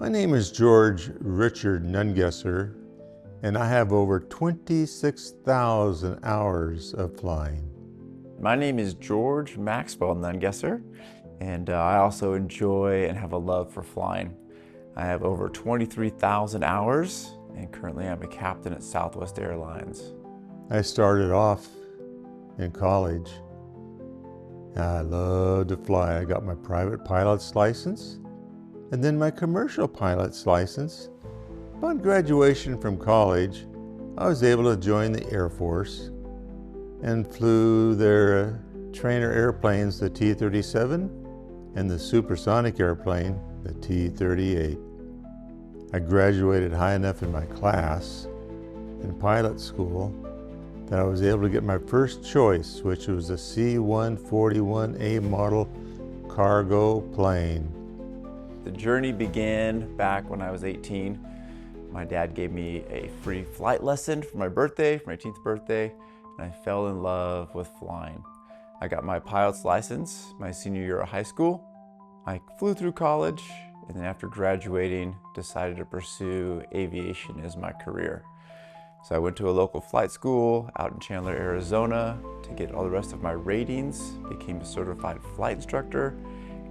My name is George Richard Nungesser, and I have over 26,000 hours of flying. My name is George Maxwell Nungesser, and I also enjoy and have a love for flying. I have over 23,000 hours, and currently I'm a captain at Southwest Airlines. I started off in college. I loved to fly. I got my private pilot's license and then my commercial pilot's license. Upon graduation from college, I was able to join the Air Force and flew their trainer airplanes, the T-37, and the supersonic airplane, the T-38. I graduated high enough in my class in pilot school that I was able to get my first choice, which was a C-141A model cargo plane. The journey began back when I was 18. My dad gave me a free flight lesson for my birthday, for my 18th birthday, and I fell in love with flying. I got my pilot's license my senior year of high school. I flew through college, and then after graduating, decided to pursue aviation as my career. So I went to a local flight school out in Chandler, Arizona to get all the rest of my ratings, became a certified flight instructor,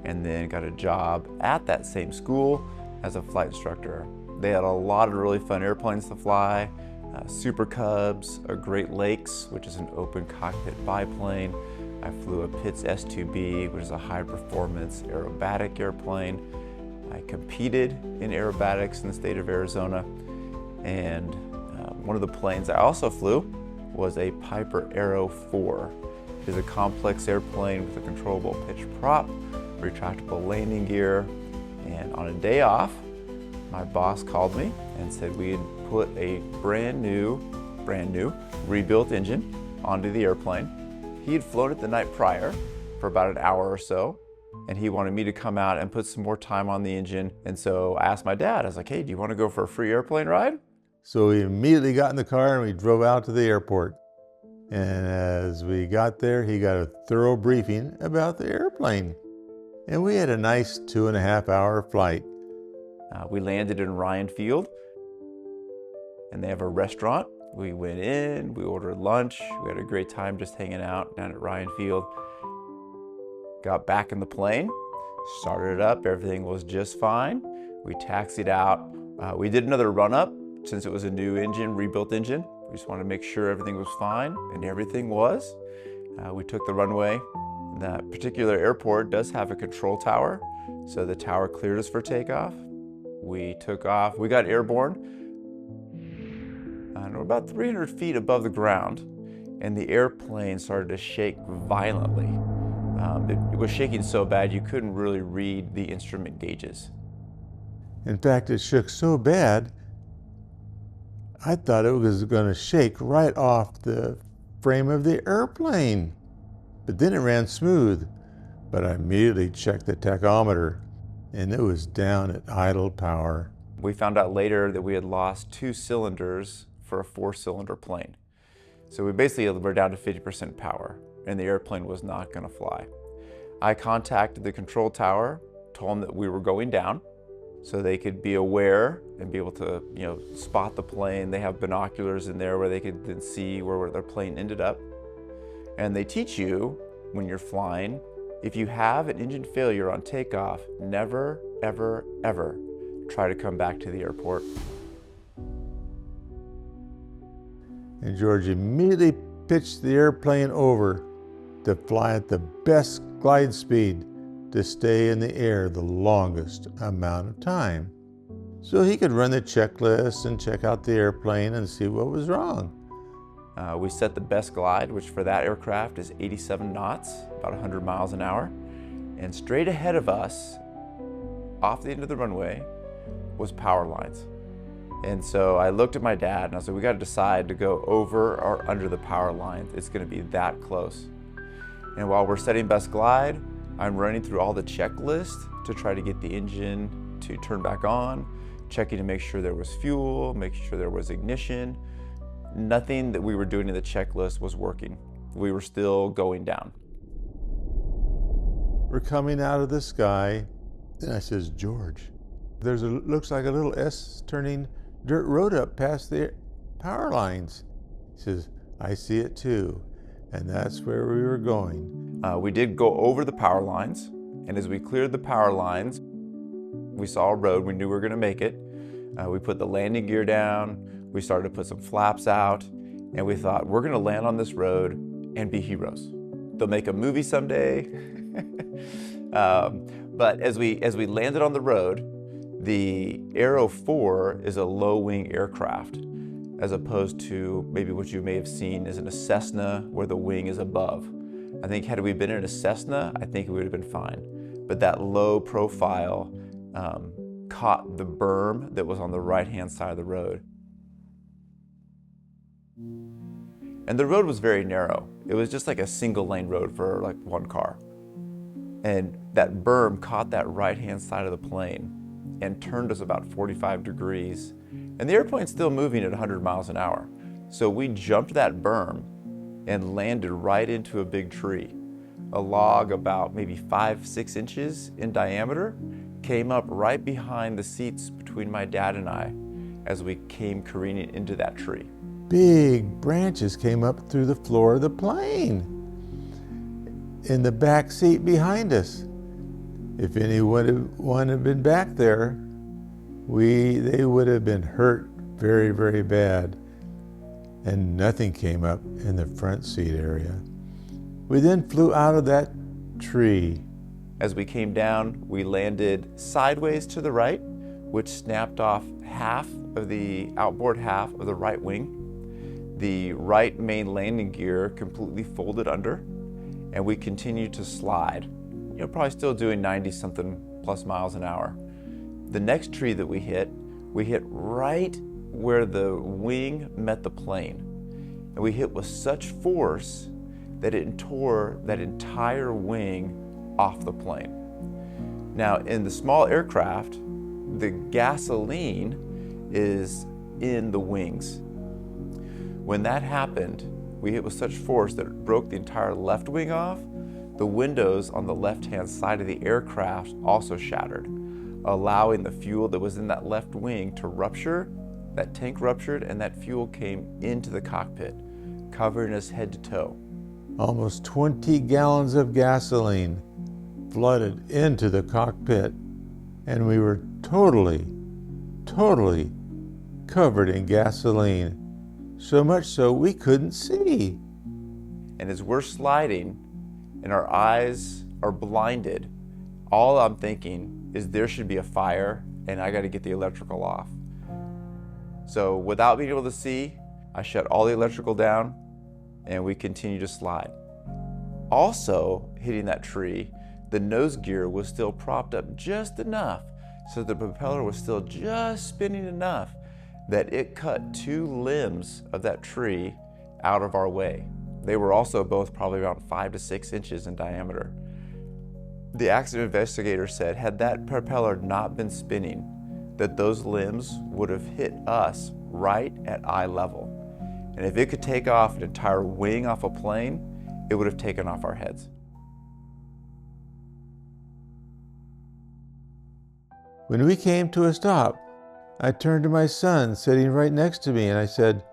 and then got a job at that same school as a flight instructor. They had a lot of really fun airplanes to fly, Super Cubs, a Great Lakes, which is an open cockpit biplane. I flew a Pitts S2B, which is a high performance aerobatic airplane. I competed in aerobatics in the state of Arizona, and one of the planes I also flew was a Piper Aero 4. It is a complex airplane with a controllable pitch prop, retractable landing gear, and on a day off, my boss called me and said we had put a brand new, rebuilt engine onto the airplane. He had flown it the night prior for about an hour or so, and he wanted me to come out and put some more time on the engine. And so I asked my dad, I was like, hey, do you want to go for a free airplane ride? So we immediately got in the car and we drove out to the airport. And as we got there, he got a thorough briefing about the airplane. And we had a nice 2.5-hour flight. We landed in Ryan Field, and they have a restaurant. We went in, we ordered lunch. We had a great time just hanging out down at Ryan Field. Got back in the plane, started it up, everything was just fine. We taxied out. We did another run-up since it was a new engine, rebuilt engine. We just wanted to make sure everything was fine, and everything was. We took the runway. That particular airport does have a control tower, so the tower cleared us for takeoff. We took off, we got airborne, and we're about 300 feet above the ground, and the airplane started to shake violently. It was shaking so bad you couldn't really read the instrument gauges. In fact, it shook so bad, I thought it was going to shake right off the frame of the airplane. But then it ran smooth, but I immediately checked the tachometer, and it was down at idle power. We found out later that we had lost 2 cylinders for a 4-cylinder plane. So we basically were down to 50% power, and the airplane was not going to fly. I contacted the control tower, told them that we were going down, so they could be aware and be able to, spot the plane. They have binoculars in there where they could then see where their plane ended up. And they teach you when you're flying, if you have an engine failure on takeoff, never, ever, ever try to come back to the airport. And George immediately pitched the airplane over to fly at the best glide speed to stay in the air the longest amount of time. So he could run the checklist and check out the airplane and see what was wrong. We set the best glide, which for that aircraft is 87 knots, about 100 miles an hour. And straight ahead of us, off the end of the runway, was power lines. And so I looked at my dad and I was like, we got to decide to go over or under the power lines. It's going to be that close. And while we're setting best glide, I'm running through all the checklists to try to get the engine to turn back on, checking to make sure there was fuel, making sure there was ignition. Nothing that we were doing in the checklist was working. We were still going down. We're coming out of the sky, and I says, George, Looks like a little S-turning dirt road up past the power lines. He says, I see it too. And that's where we were going. We did go over the power lines, and as we cleared the power lines, we saw a road. We knew we were going to make it. We put the landing gear down. We started to put some flaps out, and we thought, we're going to land on this road and be heroes. They'll make a movie someday. But as we landed on the road, the Aero 4 is a low-wing aircraft, as opposed to maybe what you may have seen is in a Cessna where the wing is above. I think had we been in a Cessna, I think it would have been fine. But that low profile caught the berm that was on the right-hand side of the road. And the road was very narrow. It was just like a single lane road for like one car. And that berm caught that right-hand side of the plane and turned us about 45 degrees. And the airplane's still moving at 100 miles an hour. So we jumped that berm and landed right into a big tree. A log about maybe 5-6 inches in diameter came up right behind the seats between my dad and I as we came careening into that tree. Big branches came up through the floor of the plane in the back seat behind us. If anyone had been back there, they would have been hurt very, very bad. And nothing came up in the front seat area. We then flew out of that tree. As we came down, we landed sideways to the right, which snapped off half of the outboard half of the right wing. The right main landing gear completely folded under, and we continued to slide. Probably still doing 90-something plus miles an hour. The next tree that we hit right where the wing met the plane. And we hit with such force that it tore that entire wing off the plane. Now, in the small aircraft, the gasoline is in the wings. When that happened, we hit with such force that it broke the entire left wing off. The windows on the left-hand side of the aircraft also shattered, allowing the fuel that was in that left wing to rupture. That tank ruptured and that fuel came into the cockpit, covering us head to toe. Almost 20 gallons of gasoline flooded into the cockpit, and we were totally covered in gasoline, so much so we couldn't see. And as we're sliding and our eyes are blinded, all I'm thinking is there should be a fire and I got to get the electrical off. So without being able to see, I shut all the electrical down and we continue to slide. Also hitting that tree, the nose gear was still propped up just enough so the propeller was still just spinning enough that it cut 2 limbs of that tree out of our way. They were also both probably around 5 to 6 inches in diameter. The accident investigator said had that propeller not been spinning, that those limbs would have hit us right at eye level. And if it could take off an entire wing off a plane, it would have taken off our heads. When we came to a stop, I turned to my son sitting right next to me and I said,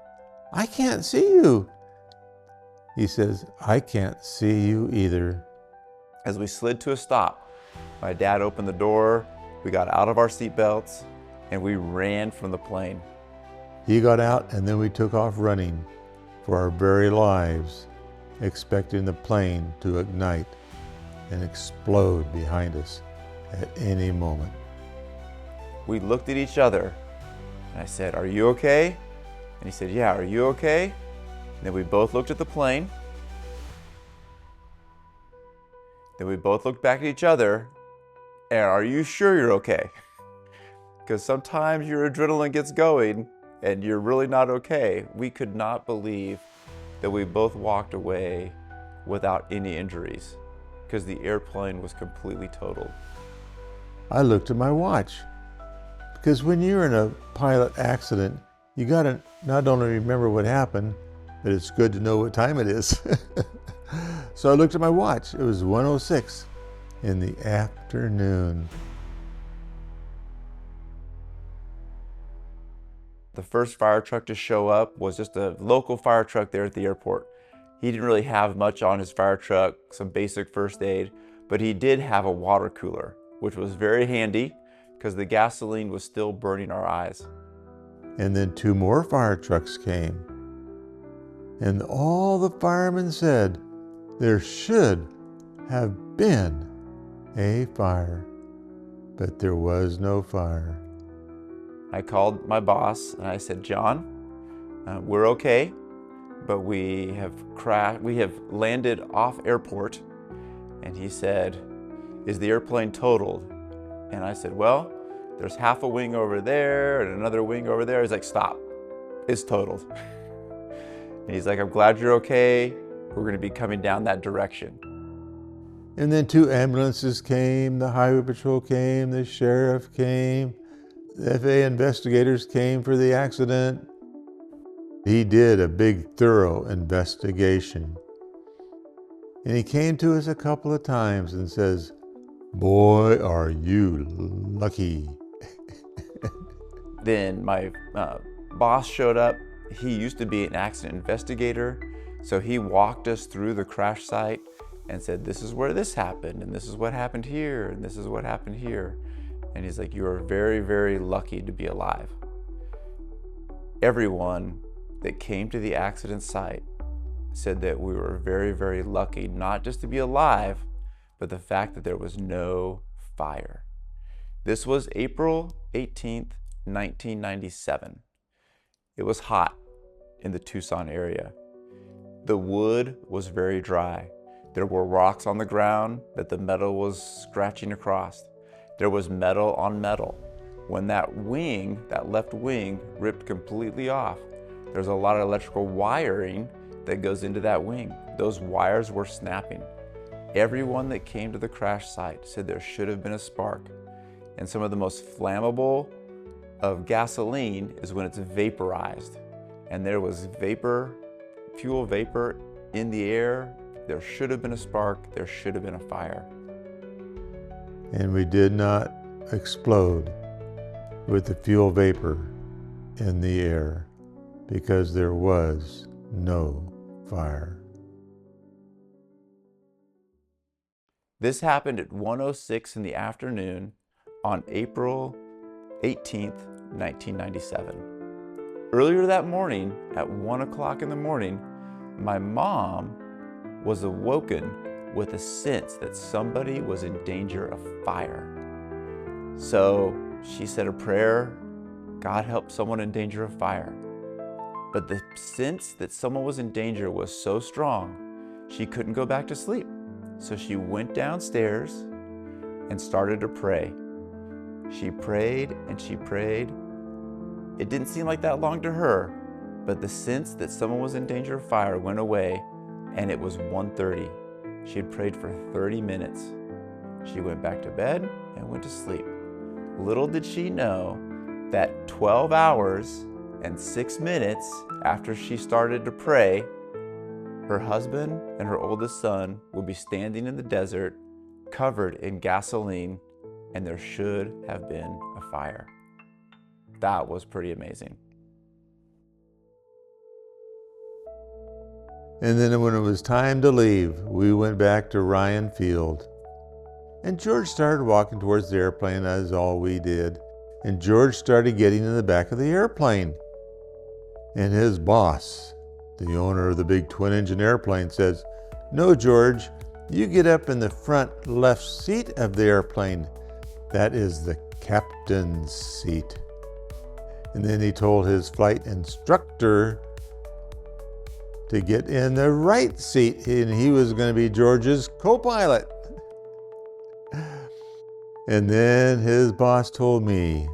I can't see you. He says, I can't see you either. As we slid to a stop, my dad opened the door, we got out of our seatbelts, and we ran from the plane. He got out and then we took off running for our very lives, expecting the plane to ignite and explode behind us at any moment. We looked at each other and I said, are you okay? And he said, yeah, are you okay? And then we both looked at the plane. Then we both looked back at each other and are you sure you're okay? Because sometimes your adrenaline gets going and you're really not okay. We could not believe that we both walked away without any injuries because the airplane was completely totaled. I looked at my watch because when you're in a pilot accident, you gotta not only remember what happened, but it's good to know what time it is. So I looked at my watch. It was 1:06 in the afternoon. The first fire truck to show up was just a local fire truck there at the airport. He didn't really have much on his fire truck, some basic first aid, but he did have a water cooler, which was very handy because the gasoline was still burning our eyes. And then 2 more fire trucks came. And all the firemen said there should have been a fire, but there was no fire. I called my boss and I said, John, we're okay, but we have landed off airport. And he said, is the airplane totaled? And I said, well, there's half a wing over there and another wing over there. He's like, stop, it's totaled. And he's like, I'm glad you're okay. We're gonna be coming down that direction. And then 2 ambulances came, the highway patrol came, the sheriff came, the FAA investigators came for the accident. He did a big, thorough investigation. And he came to us a couple of times and says, boy, are you lucky. Then my boss showed up. He used to be an accident investigator. So he walked us through the crash site and said, this is where this happened, and this is what happened here, and this is what happened here. And he's like, you are very, very lucky to be alive. Everyone that came to the accident site said that we were very, very lucky, not just to be alive, but the fact that there was no fire. This was April 18th, 1997. It was hot in the Tucson area. The wood was very dry. There were rocks on the ground that the metal was scratching across. There was metal on metal. When that wing, that left wing, ripped completely off, there's a lot of electrical wiring that goes into that wing. Those wires were snapping. Everyone that came to the crash site said there should have been a spark. And some of the most flammable of gasoline is when it's vaporized. And there was vapor, fuel vapor in the air. There should have been a spark. There should have been a fire. And we did not explode with the fuel vapor in the air because there was no fire. This happened at 1:06 in the afternoon on April 18th, 1997. Earlier that morning, at 1 o'clock in the morning, my mom was awoken with a sense that somebody was in danger of fire. So she said a prayer, God help someone in danger of fire. But the sense that someone was in danger was so strong, she couldn't go back to sleep. So she went downstairs and started to pray. She prayed and she prayed. It didn't seem like that long to her, but the sense that someone was in danger of fire went away, and it was 1:30. She had prayed for 30 minutes. She went back to bed and went to sleep. Little did she know that 12 hours and 6 minutes after she started to pray, her husband and her oldest son would be standing in the desert, covered in gasoline, and there should have been a fire. That was pretty amazing. And then when it was time to leave, we went back to Ryan Field. And George started walking towards the airplane, as all we did. And George started getting in the back of the airplane. And his boss, the owner of the big twin-engine airplane, says, "No, George, you get up in the front left seat of the airplane. That is the captain's seat." And then he told his flight instructor to get in the right seat, and he was going to be George's co-pilot. And then his boss told me,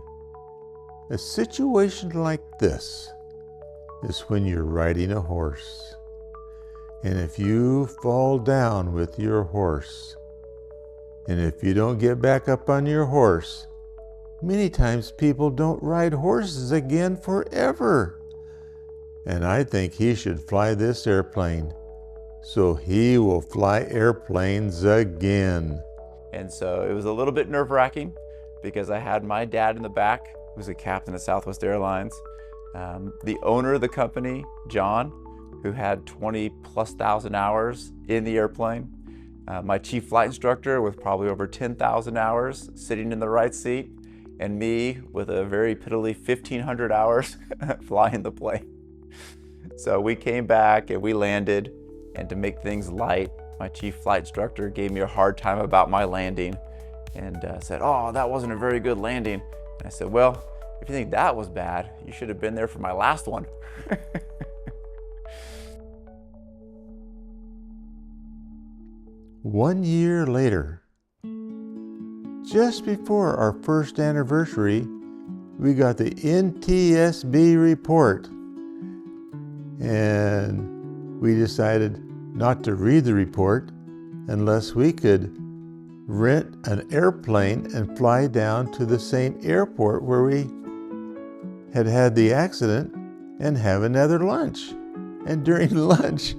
a situation like this is when you're riding a horse. And if you fall down with your horse, and if you don't get back up on your horse, many times people don't ride horses again forever. And I think he should fly this airplane, so he will fly airplanes again. And so it was a little bit nerve-wracking because I had my dad in the back, who's a captain at Southwest Airlines. The owner of the company, John, who had 20,000+ hours in the airplane, my chief flight instructor with probably over 10,000 hours sitting in the right seat, and me with a very piddly 1,500 hours flying the plane. So we came back and we landed, and to make things light, my chief flight instructor gave me a hard time about my landing and said, "Oh, that wasn't a very good landing." And I said, "Well, if you think that was bad, you should have been there for my last one." One year later, just before our first anniversary, we got the NTSB report. And we decided not to read the report unless we could rent an airplane and fly down to the same airport where we had had the accident and have another lunch. And during lunch,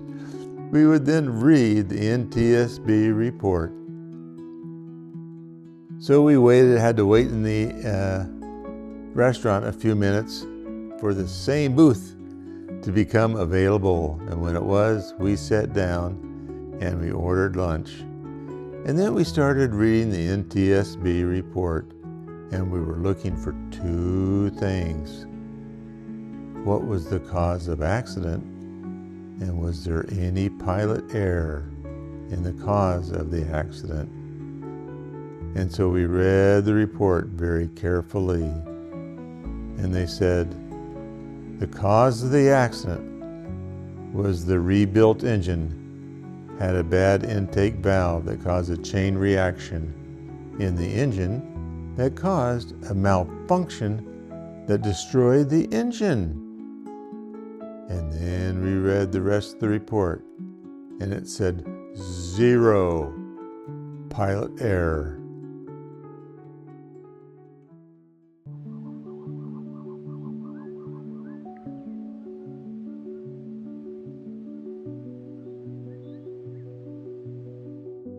we would then read the NTSB report. So we had to wait in the restaurant a few minutes for the same booth to become available. And when it was, we sat down and we ordered lunch. And then we started reading the NTSB report, and we were looking for two things. What was the cause of accident? And was there any pilot error in the cause of the accident? And so we read the report very carefully. And they said, the cause of the accident was the rebuilt engine had a bad intake valve that caused a chain reaction in the engine that caused a malfunction that destroyed the engine. And then we read the rest of the report, and it said 0 pilot error.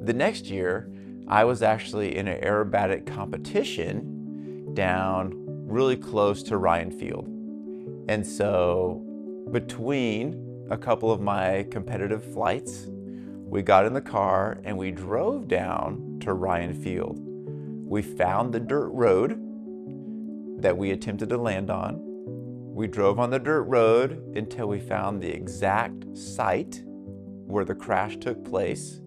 The next year, I was actually in an aerobatic competition down really close to Ryan Field. And so between a couple of my competitive flights, we got in the car and we drove down to Ryan Field. We found the dirt road that we attempted to land on. We drove on the dirt road until we found the exact site where the crash took place.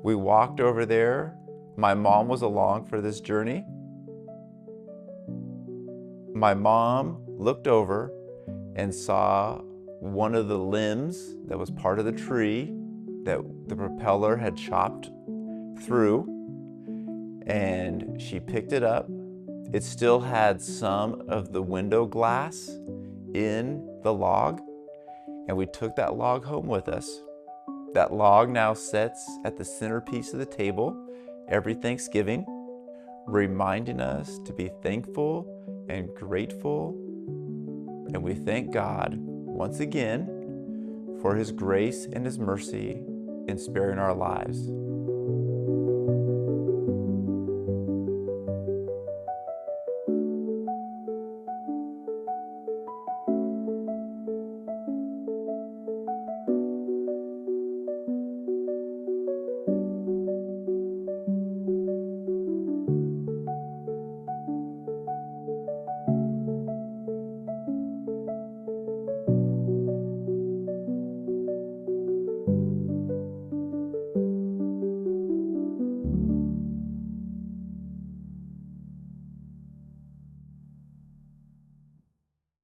We walked over there. My mom was along for this journey. My mom looked over and saw one of the limbs that was part of the tree that the propeller had chopped through, and she picked it up. It still had some of the window glass in the log, and we took that log home with us. That log now sits at the centerpiece of the table every Thanksgiving, reminding us to be thankful and grateful. And we thank God once again for His grace and His mercy in sparing our lives.